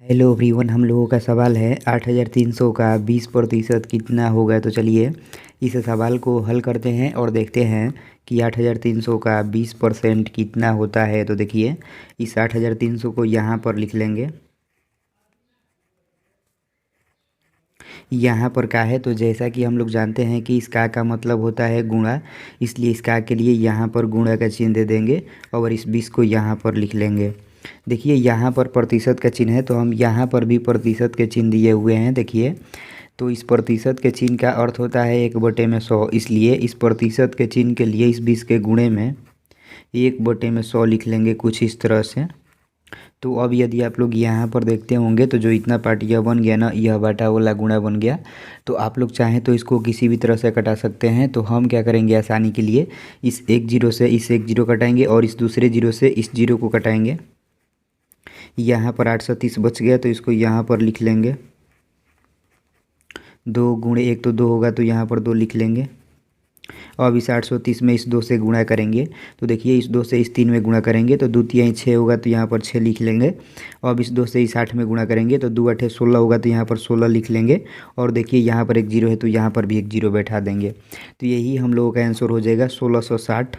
Hello everyone, हम लोगों का सवाल है 8300 का 20% कितना होगा। तो चलिए इस सवाल को हल करते हैं और देखते हैं कि 8300 का 20% कितना होता है। तो देखिए इस 8300 को यहाँ पर लिख लेंगे। यहाँ पर का है तो जैसा कि हम लोग जानते हैं कि इस का मतलब होता है गुणा, इसलिए इस का के लिए यहाँ पर गुणा का चिन्ह दे देंगे और इस 20 को यहाँ पर लिख लेंगे। देखिए यहाँ पर प्रतिशत का चिन्ह है तो हम यहाँ पर भी प्रतिशत के चिन्ह दिए हुए हैं। देखिए तो इस प्रतिशत के चिन्ह का अर्थ होता है 1/100, इसलिए इस प्रतिशत के चिन्ह के लिए इस 20 के गुणे में 1/100 लिख लेंगे कुछ इस तरह से। तो अब यदि आप लोग यहाँ पर देखते होंगे तो जो इतना पार्ट यह बन गया ना, यह बाटा वाला गुणा बन गया। तो आप लोग चाहें तो इसको किसी भी तरह से कटा सकते हैं। तो हम क्या करेंगे, आसानी के लिए इस एक जीरो से इस एक जीरो कटाएंगे और इस दूसरे जीरो से इस जीरो को कटाएंगे। यहाँ पर 830 बच गया तो इसको यहाँ पर लिख लेंगे। 2 × 1 तो 2 होगा तो यहाँ पर 2 लिख लेंगे। अब इस 830 में इस 2 से गुणा करेंगे तो देखिए इस 2 से इस 3 में गुणा करेंगे तो 2 × 6 होगा तो यहाँ पर 6 लिख लेंगे। अब इस 2 से इस 8 में गुणा करेंगे तो 2 × 8 16 होगा तो यहाँ पर 16 लिख लेंगे। और देखिए यहाँ पर एक जीरो है तो यहाँ पर भी एक जीरो बैठा देंगे। तो यही हम लोगों का आंसर हो जाएगा 1660।